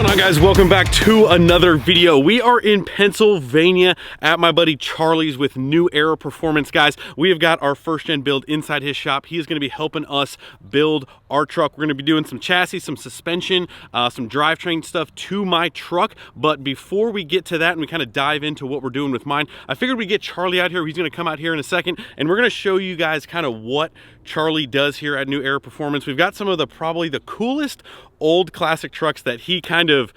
going on, guys? Welcome back to another video. We are in Pennsylvania at my buddy Charlie's with New Era Performance. Guys, we have got our first gen build inside his shop. He is going to be helping us build our truck. We're going to be doing some chassis, some suspension, some drivetrain stuff to my truck. But before we get to that and we kind of dive into what we're doing with mine, I figured we'd get Charlie out here. He's going to come out here in a second and we're going to show you guys kind of what Charlie does here at New Era Performance. We've got some of the probably the coolest old classic trucks that he kind of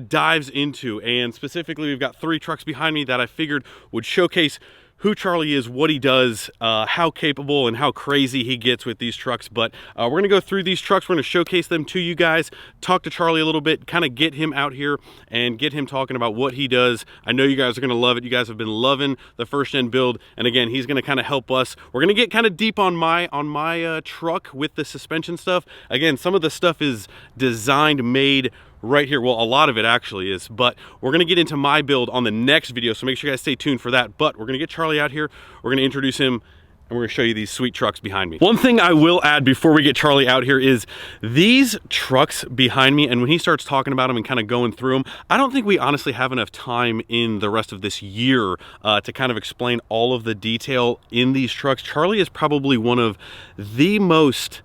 dives into, and specifically we've got 3 trucks behind me that I figured would showcase who Charlie is, what he does, how capable and how crazy he gets with these trucks. But we're gonna go through these trucks, we're gonna showcase them to you guys, talk to Charlie a little bit, kind of get him out here and get him talking about what he does. I know you guys are gonna love it. You guys have been loving the first gen build, and again, he's gonna kind of help us. We're gonna get kind of deep on my truck with the suspension stuff. Again, some of the stuff is designed, made right here. Well, a lot of it actually is, but we're going to get into my build on the next video, so make sure you guys stay tuned for that. But we're going to get Charlie out here, we're going to introduce him, and we're going to show you these sweet trucks behind me. One thing I will add before we get Charlie out here is these trucks behind me, and when he starts talking about them and kind of going through them, I don't think we honestly have enough time in the rest of this year to kind of explain all of the detail in these trucks. Charlie is probably one of the most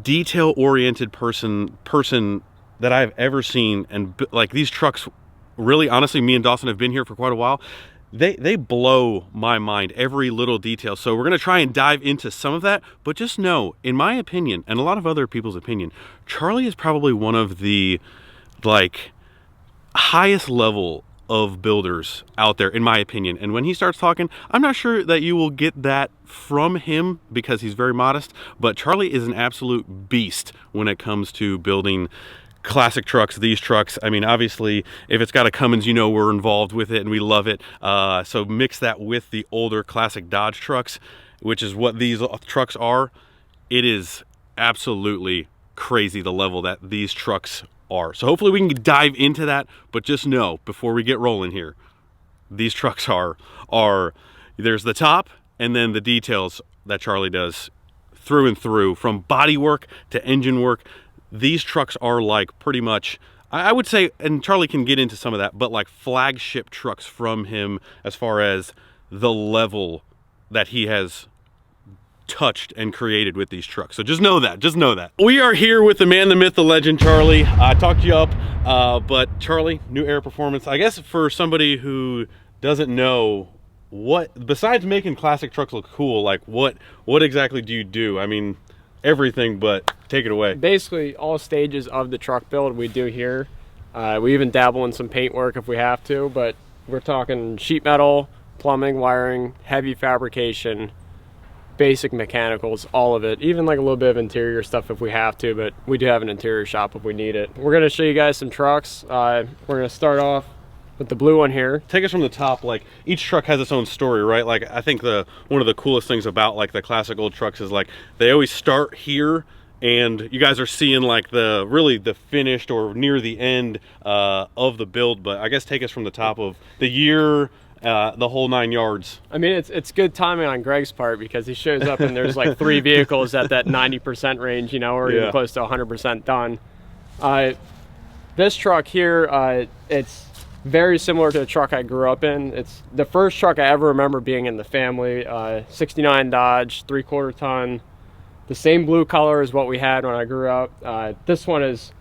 detail-oriented person that I've ever seen, and like these trucks, really honestly, me and Dawson have been here for quite a while. They blow my mind, every little detail. So we're gonna try and dive into some of that, but just know, in my opinion, and a lot of other people's opinion, Charlie is probably one of the like highest level of builders out there, in my opinion. And when he starts talking, I'm not sure that you will get that from him because he's very modest, but Charlie is an absolute beast when it comes to building classic trucks, these trucks. I mean, obviously, if it's got a Cummins, you know we're involved with it and we love it. So mix that with the older classic Dodge trucks, which is what these trucks are. It is absolutely crazy the level that these trucks are. So hopefully we can dive into that, but just know, before we get rolling here, these trucks are there's the top and then the details that Charlie does through and through, from body work to engine work. These trucks are like pretty much, I would say, and Charlie can get into some of that, but like flagship trucks from him as far as the level that he has touched and created with these trucks. So just know that, just know that. We are here with the man, the myth, the legend, Charlie. I talked you up, but Charlie, New Era Performance, I guess for somebody who doesn't know, what, besides making classic trucks look cool, like what exactly do you do? I mean, everything, but take it away. Basically all stages of the truck build we do here. We even dabble in some paint work if we have to, but we're talking sheet metal, plumbing, wiring, heavy fabrication, basic mechanicals, all of it, even like a little bit of interior stuff if we have to, but we do have an interior shop if we need it. We're going to show you guys some trucks. We're going to start off with the blue one here. Take us from the top. Like, each truck has its own story, right? Like, I think one of the coolest things about like the classic old trucks is like they always start here, and you guys are seeing like really the finished or near the end of the build. But I guess take us from the top of the year, the whole 9 yards. I mean, it's good timing on Greg's part because he shows up and there's like 3 vehicles at that 90% range, you know, or even close to 100% done. This truck here, it's very similar to the truck I grew up in. It's the first truck I ever remember being in the family. 69 Dodge, 3/4 ton. The same blue color as what we had when I grew up. This one is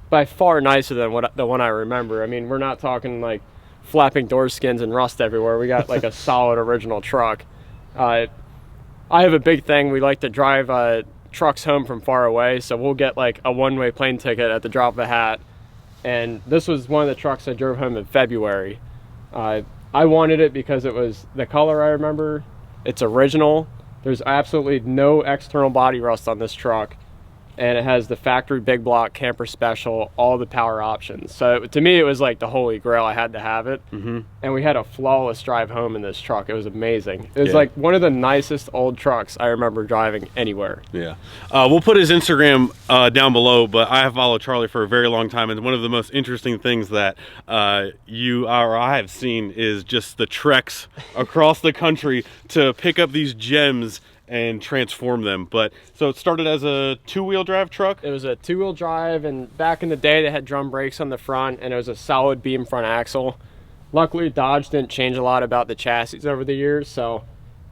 by far nicer than the one I remember. I mean, we're not talking like flapping door skins and rust everywhere. We got like a solid original truck. I have a big thing. We like to drive trucks home from far away, so we'll get like a one-way plane ticket at the drop of a hat. And this was one of the trucks I drove home in February. I wanted it because it was the color I remember. It's original. There's absolutely no external body rust on this truck. And it has the factory big block camper special, all the power options. So to me, it was like the holy grail. I had to have it. And we had a flawless drive home in this truck. It was amazing. It was like one of the nicest old trucks I remember driving anywhere. Yeah. We'll put his Instagram down below, but I have followed Charlie for a very long time. And one of the most interesting things that I have seen is just the treks across the country to pick up these gems and transform them. But so it started as a 2-wheel drive truck. It was a 2-wheel drive, and back in the day they had drum brakes on the front, and it was a solid beam front axle. Luckily Dodge didn't change a lot about the chassis over the years, so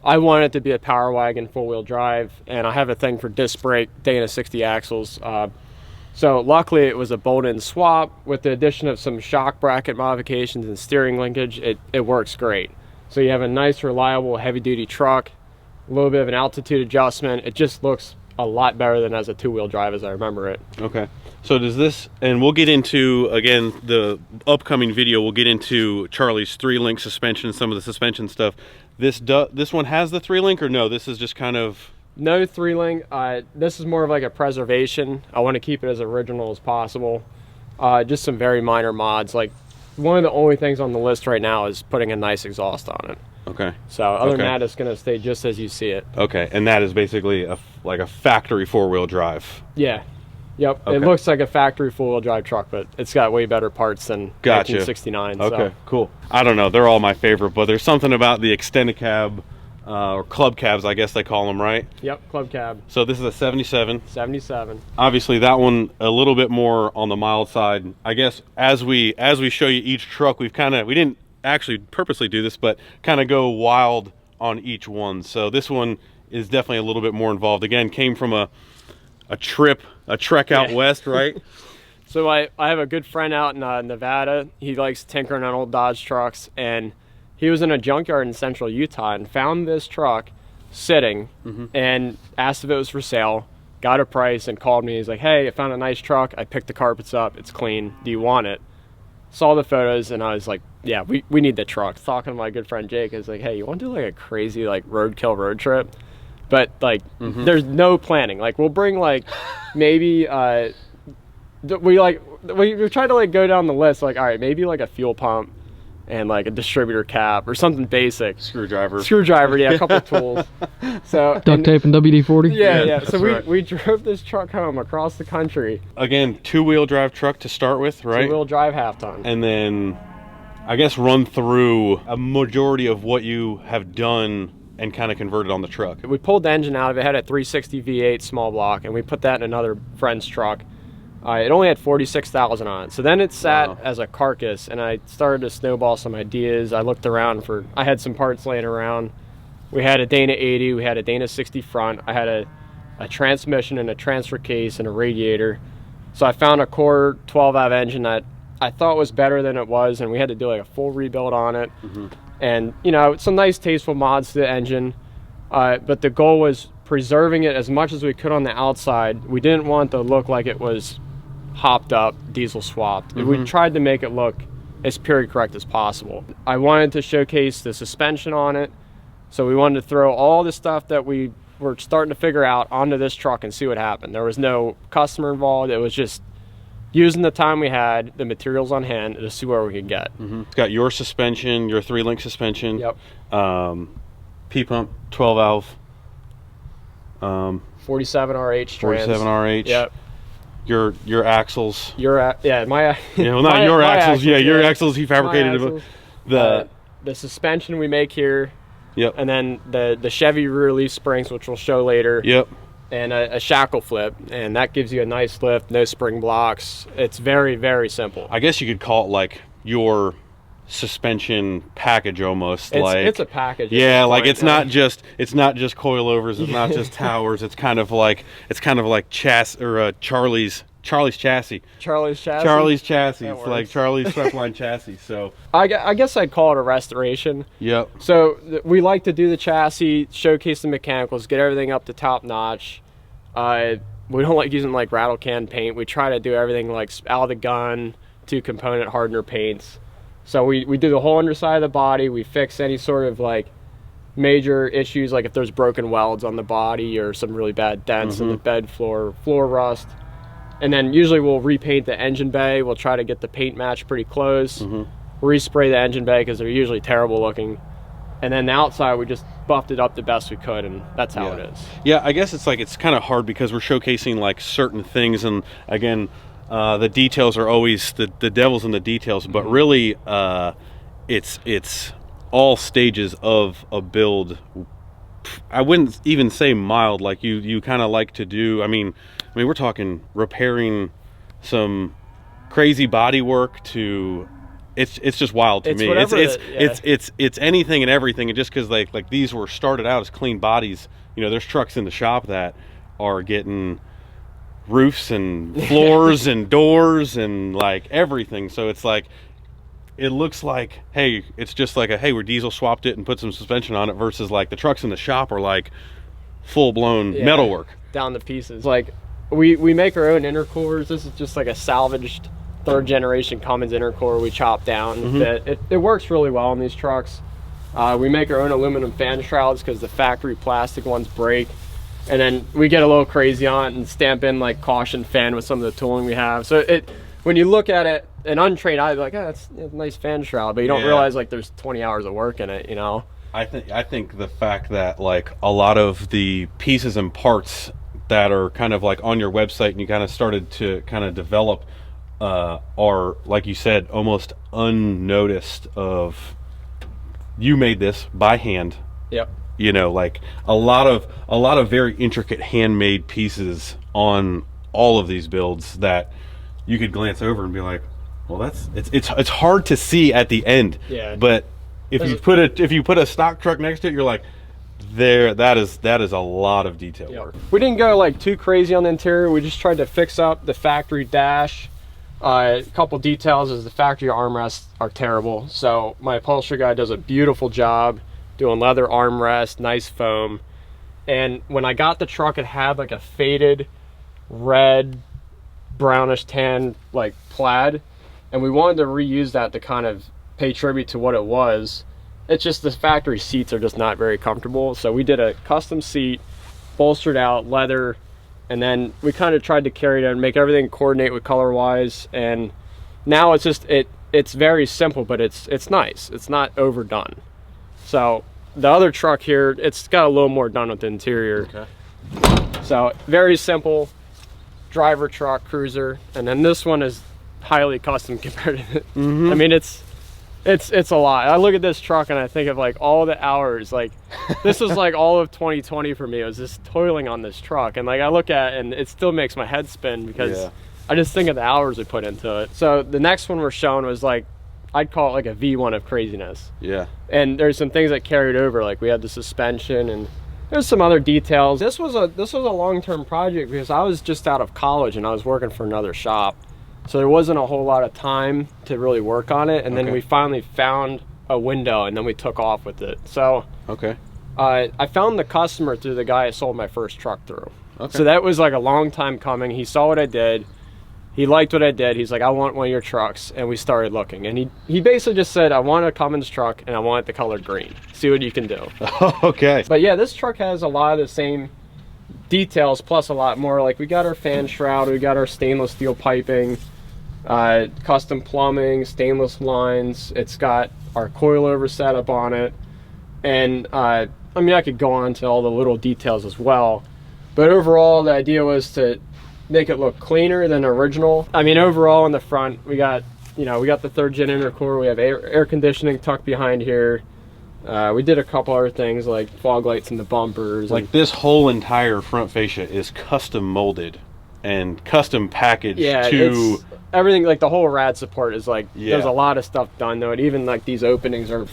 I wanted it to be a power wagon 4-wheel drive, and I have a thing for disc brake Dana 60 axles. So luckily it was a bolt-in swap with the addition of some shock bracket modifications and steering linkage. It works great. So you have a nice, reliable, heavy-duty truck, a little bit of an altitude adjustment. It just looks a lot better than as a 2-wheel drive as I remember it. Okay. So does this, and we'll get into, again, the upcoming video, we'll get into Charlie's 3-link suspension, some of the suspension stuff. This one has the 3-link, or no? This is just kind of... No 3-link. This is more of like a preservation. I want to keep it as original as possible. Just some very minor mods. Like, one of the only things on the list right now is putting a nice exhaust on it. Okay. So other than that, it's going to stay just as you see it. Okay, and that is basically like a factory 4-wheel drive. Yeah. Yep. Okay. It looks like a factory 4-wheel drive truck, but it's got way better parts than 1969. Okay, so. cool. I don't know. They're all my favorite, but there's something about the extended cab, or club cabs, I guess they call them, right? Yep, club cab. So this is a 77. 77. Obviously, that one a little bit more on the mild side. I guess as we show you each truck, we didn't actually purposely do this, but kind of go wild on each one. So this one is definitely a little bit more involved. Again, came from a trek out west, right? So I have a good friend out in Nevada. He likes tinkering on old Dodge trucks, and he was in a junkyard in central Utah and found this truck sitting and asked if it was for sale, got a price, and called me. He's like, hey, I found a nice truck. I picked the carpets up. It's clean. Do you want it? Saw the photos, and I was like, yeah, we need the truck. Talking to my good friend Jake, I was like, hey, you want to do like a crazy like roadkill road trip? But like, there's no planning. Like, we'll bring like maybe we tried to like go down the list. Like, all right, maybe like a fuel pump and like a distributor cap or something basic. Screwdriver, yeah, a couple tools. So duct tape and WD-40. Yeah. So we drove this truck home across the country. Again, 2-wheel drive truck to start with, right? 2-wheel drive, half ton. And then I guess run through a majority of what you have done and kind of converted on the truck. We pulled the engine out of it. It had a 360 V8 small block, and we put that in another friend's truck. It only had 46,000 on it. So then it sat as a carcass, and I started to snowball some ideas. I looked around I had some parts laying around. We had a Dana 80, we had a Dana 60 front, I had a transmission and a transfer case and a radiator. So I found a core 12-valve engine that I thought was better than it was, and we had to do like a full rebuild on it. And, you know, some nice tasteful mods to the engine. But the goal was preserving it as much as we could on the outside. We didn't want to look like it was hopped up, diesel swapped. We tried to make it look as period correct as possible. I wanted to showcase the suspension on it, so we wanted to throw all the stuff that we were starting to figure out onto this truck and see what happened. There was no customer involved. It was just using the time we had, the materials on hand, to see where we could get. It's got your suspension, your 3-link suspension. Yep. P-pump, 12-valve. 47 RH trans. 47 RH. Yep. Your axles. Your axles. Yeah, your axles he fabricated. The suspension we make here. Yep. And then the Chevy rear leaf springs, which we'll show later. Yep. And a shackle flip, and that gives you a nice lift, no spring blocks. It's very, very simple. I guess you could call it like your suspension package almost. It's a package. Yeah, like it's not just coilovers, it's not just towers. It's kind of like chassis or Charlie's chassis. Charlie's chassis. It's like Charlie's Strapline chassis. So I guess I'd call it a restoration. Yep. So we like to do the chassis, showcase the mechanicals, get everything up to top notch. We don't like using like rattle can paint. We try to do everything like out of the gun, 2-component hardener paints. So we do the whole underside of the body. We fix any sort of like major issues, like if there's broken welds on the body or some really bad dents in the bed floor rust. And then usually we'll repaint the engine bay. We'll try to get the paint match pretty close. Respray the engine bay because they're usually terrible looking. And then the outside, we just buffed it up the best we could, and that's how it is. Yeah, I guess it's kind of hard because we're showcasing like certain things, and again, the details are always the devil's in the details. But really, it's all stages of a build I wouldn't even say mild, like you kind of like to do. I mean, we're talking repairing some crazy body work to, it's just wild to me. It's anything and everything. And just because like these were started out as clean bodies, you know, there's trucks in the shop that are getting roofs and floors and doors and like everything. So it's like, it looks like, hey, it's just like hey, we diesel swapped it and put some suspension on it, versus like the trucks in the shop are like full-blown metalwork. Down to pieces. Like we make our own intercoolers. This is just like a salvaged 3rd generation Cummins intercooler we chopped down. It works really well on these trucks. We make our own aluminum fan shrouds because the factory plastic ones break. And then we get a little crazy on it and stamp in like caution fan with some of the tooling we have. So when you look at it, an untrained eye, like, oh, that's a nice fan shroud, but you don't realize like there's 20 hours of work in it, you know. I think the fact that like a lot of the pieces and parts that are kind of like on your website and you kind of started to kind of develop are, like you said, almost unnoticed. Of you made this by hand. Yep. You know, like a lot of very intricate handmade pieces on all of these builds that you could glance over and be like, well, it's hard to see at the end. Yeah. But if you put a stock truck next to it, you're like, that is a lot of detail work. We didn't go like too crazy on the interior. We just tried to fix up the factory dash. A couple details is the factory armrests are terrible. So my upholstery guy does a beautiful job doing leather armrest, nice foam. And when I got the truck, it had like a faded red, brownish tan like plaid, and we wanted to reuse that to kind of pay tribute to what it was. It's just the factory seats are just not very comfortable, so we did a custom seat, bolstered out leather, and then we kind of tried to carry it and make everything coordinate with color wise. And now it's just it's very simple, but it's nice. It's not overdone. So the other truck here, it's got a little more done with the interior. Okay. So very simple driver truck, cruiser, and then this one is highly custom compared to it. I mean, it's a lot. I look at this truck and I think of like all the hours, like this was like all of 2020 for me. I was just toiling on this truck, and like I look at it and it still makes my head spin because I just think of the hours we put into it. So the next one we're showing was like, I'd call it like a V1 of craziness. Yeah. And there's some things that carried over, like we had the suspension and there's some other details. This was a long-term project because I was just out of college and I was working for another shop. So there wasn't a whole lot of time to really work on it. And then we finally found a window and then we took off with it. So I found the customer through the guy I sold my first truck through. So that was like a long time coming. He saw what I did. He liked what I did. He's like, I want one of your trucks. And we started looking. And he basically just said, I want a Cummins truck and I want it the color green. See what you can do. Okay. But yeah, this truck has a lot of the same details plus a lot more. Like we got our fan shroud, we got our stainless steel piping, custom plumbing, stainless lines. It's got our coilover setup on it. And I mean, I could go on to all the little details as well. But overall, the idea was to make it look cleaner than original. I mean, overall in the front, we got the 3rd gen intercooler. We have air conditioning tucked behind here. We did a couple other things like fog lights in the bumpers. Like this whole entire front fascia is custom molded and custom packaged to everything. Like the whole rad support is like, there's a lot of stuff done though. And even like these openings are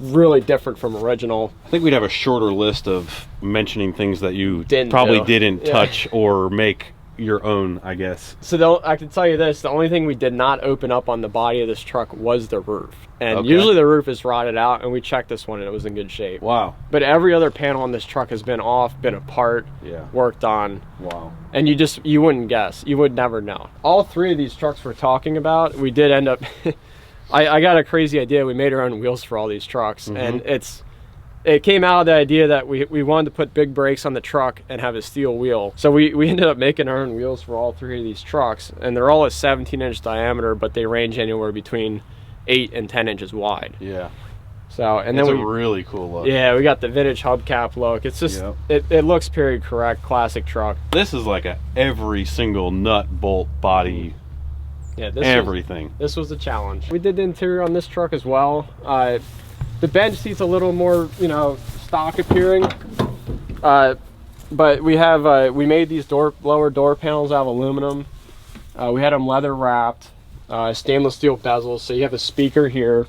really different from original. I think we'd have a shorter list of mentioning things that you didn't touch or make your own, I guess. So I can tell you this, the only thing we did not open up on the body of this truck was the roof. And usually the roof is rotted out, and we checked this one and it was in good shape. Wow. But every other panel on this truck has been off, been apart, worked on. Wow. And you wouldn't guess. You would never know. All 3 of these trucks we're talking about, we did end up I got a crazy idea. We made our own wheels for all these trucks, and it came out of the idea that we wanted to put big brakes on the truck and have a steel wheel. So we ended up making our own wheels for all 3 of these trucks, and they're all a 17-inch diameter, but they range anywhere between 8 and 10 inches wide. Yeah. So and it's then a really cool look. Yeah, we got the vintage hubcap look. It's just it looks period correct, classic truck. This is like every single nut, bolt, body. Yeah, everything. This was a challenge. We did the interior on this truck as well. The bench seat's a little more, stock appearing. But we have we made these lower door panels out of aluminum. We had them leather wrapped, stainless steel bezels. So you have a speaker here,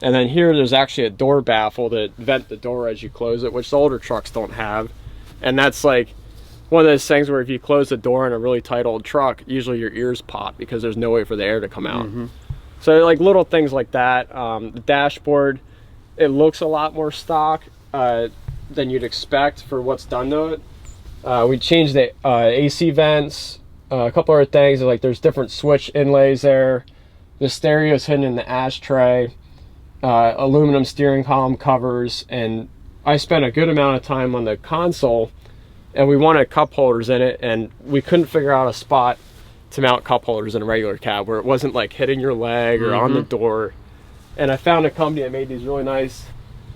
and then here there's actually a door baffle to vent the door as you close it, which the older trucks don't have. And that's like one of those things where if you close the door in a really tight old truck, usually your ears pop because there's no way for the air to come out. So like little things like that. The dashboard, it looks a lot more stock than you'd expect for what's done to it. We changed the AC vents, a couple other things, like there's different switch inlays there. The stereo's hidden in the ashtray, aluminum steering column covers, and I spent a good amount of time on the console, and we wanted cup holders in it, and we couldn't figure out a spot to mount cup holders in a regular cab where it wasn't like hitting your leg or on the door. And I found a company that made these really nice,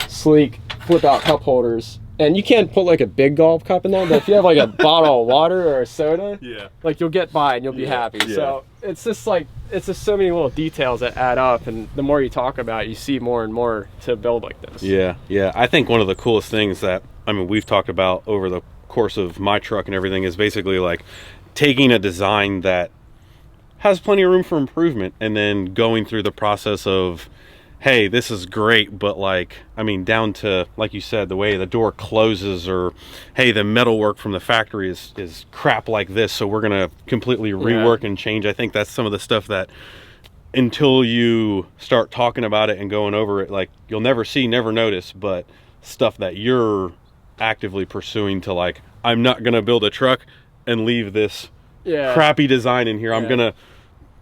sleek, flip out cup holders. And you can't put like a big golf cup in there, but if you have like a bottle of water or a soda, like you'll get by and you'll be happy. So it's just like, it's just so many little details that add up, and the more you talk about it, you see more and more to build like this. Yeah. I think one of the coolest things that, I mean, we've talked about over the course of my truck and everything is basically like taking a design that has plenty of room for improvement and then going through the process of, hey, this is great, but like, I mean, down to, like you said, the way the door closes, or hey, the metalwork from the factory is crap like this, so we're gonna completely rework and change. I think that's some of the stuff that until you start talking about it and going over it, like you'll never see, never notice, but stuff that you're actively pursuing to like, I'm not gonna build a truck and leave this crappy design in here. I'm gonna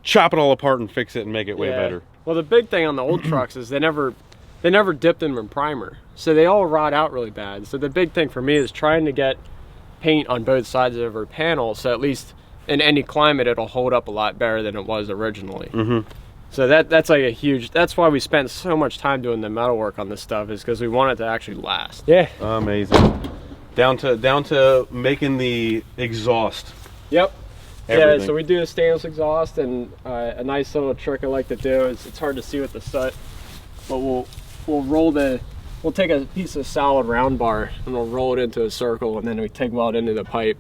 chop it all apart and fix it and make it way better. Well, the big thing on the old trucks is they never dipped them in primer, so they all rot out really bad. So the big thing for me is trying to get paint on both sides of our panel, so at least in any climate it'll hold up a lot better than it was originally. So that's like a huge, that's why we spent so much time doing the metalwork on this stuff, is because we want it to actually last. Amazing. Down to making the exhaust. Yeah, so we do a stainless exhaust, and a nice little trick I like to do is, it's hard to see with the soot, but we'll take a piece of solid round bar and we'll roll it into a circle, and then we TIG weld into the pipe,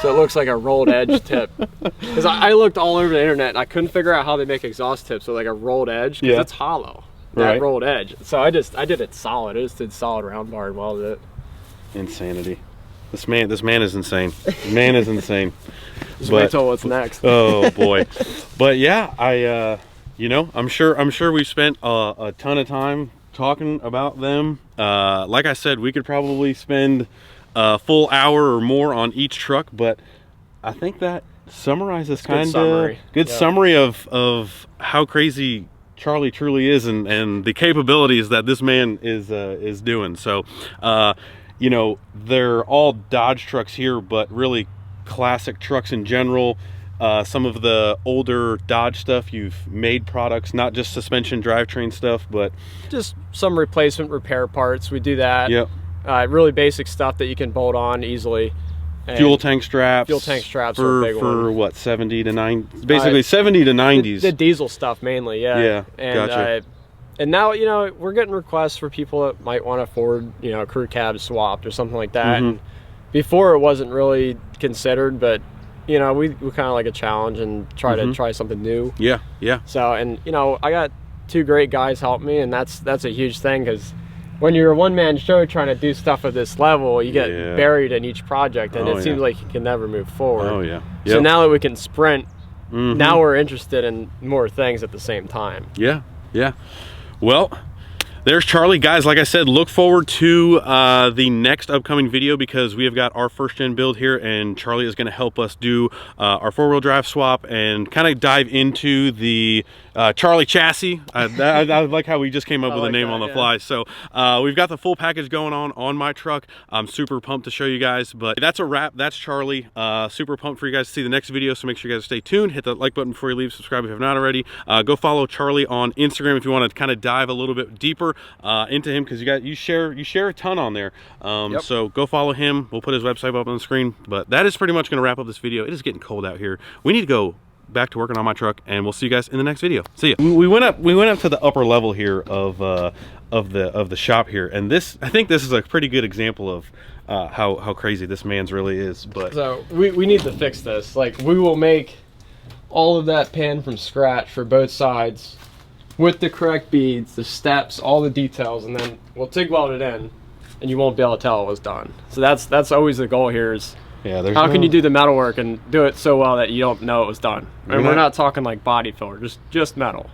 so it looks like a rolled edge tip. Because I looked all over the internet and I couldn't figure out how they make exhaust tips with like a rolled edge, because it's hollow, that rolled edge. So I did it solid. I just did solid round bar and welded it. Insanity. This man is insane. Man is insane. Just wait till what's next. Oh boy. But yeah, you know, I'm sure we spent a ton of time talking about them. Like I said, we could probably spend a full hour or more on each truck, but I think that summarizes kind of good summary of how crazy Charlie truly is, and the capabilities that this man is doing. So you know, they're all Dodge trucks here, but really classic trucks in general. Some of the older Dodge stuff, you've made products, not just suspension drivetrain stuff, but just some replacement repair parts. We do that. Really basic stuff that you can bolt on easily. And fuel tank straps. Fuel tank straps are a big one. For what, 70 to 90? Basically 70 to 90s. The diesel stuff mainly, Yeah, and, gotcha. And now, you know, we're getting requests for people that might want to afford, you know, crew cab swapped or something like that. And before it wasn't really considered, but you know, we kind of like a challenge and try to try something new. Yeah. So, and you know, I got two great guys help me, and that's a huge thing, because when you're a one-man show trying to do stuff at this level, you get buried in each project, and it seems like you can never move forward. So now that we can sprint, now we're interested in more things at the same time. Yeah. Well, there's Charlie. Guys, like I said, look forward to the next upcoming video, because we have got our first gen build here, and Charlie is going to help us do our four-wheel drive swap and kind of dive into the Charlie chassis. I like how we just came up with a name on the fly. So we've got the full package going on my truck. I'm super pumped to show you guys, but that's a wrap. That's Charlie. Super pumped for you guys to see the next video, so make sure you guys stay tuned. Hit that like button before you leave. Subscribe if you have not already. Go follow Charlie on Instagram if you want to kind of dive a little bit deeper into him, because you share a ton on there. So go follow him. We'll put his website up on the screen. But that is pretty much going to wrap up this video. It is getting cold out here. We need to go back to working on my truck, and we'll see you guys in the next video. See ya. We went up to the upper level here of the shop here, and I think this is a pretty good example of how crazy this man's really is. But so we need to fix this. Like, we will make all of that pan from scratch for both sides with the correct beads, the steps, all the details, and then we'll TIG weld it in, and you won't be able to tell it was done. So that's always the goal here is, yeah, how can you do the metal work and do it so well that you don't know it was done? And we're not talking like body filler, just metal.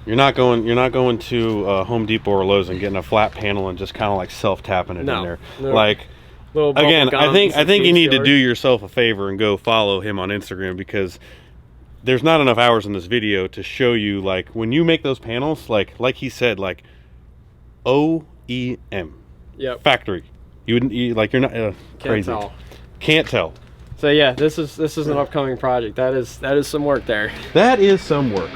You're not going to Home Depot or Lowe's and getting a flat panel and just kind of like self-tapping it in there. No. Like, again, I think you need to do yourself a favor and go follow him on Instagram, because there's not enough hours in this video to show you, like, when you make those panels, like he said, like OEM. Yep. Factory. You're not crazy. Can't tell. So yeah, this is an upcoming project. That is some work there. That is some work.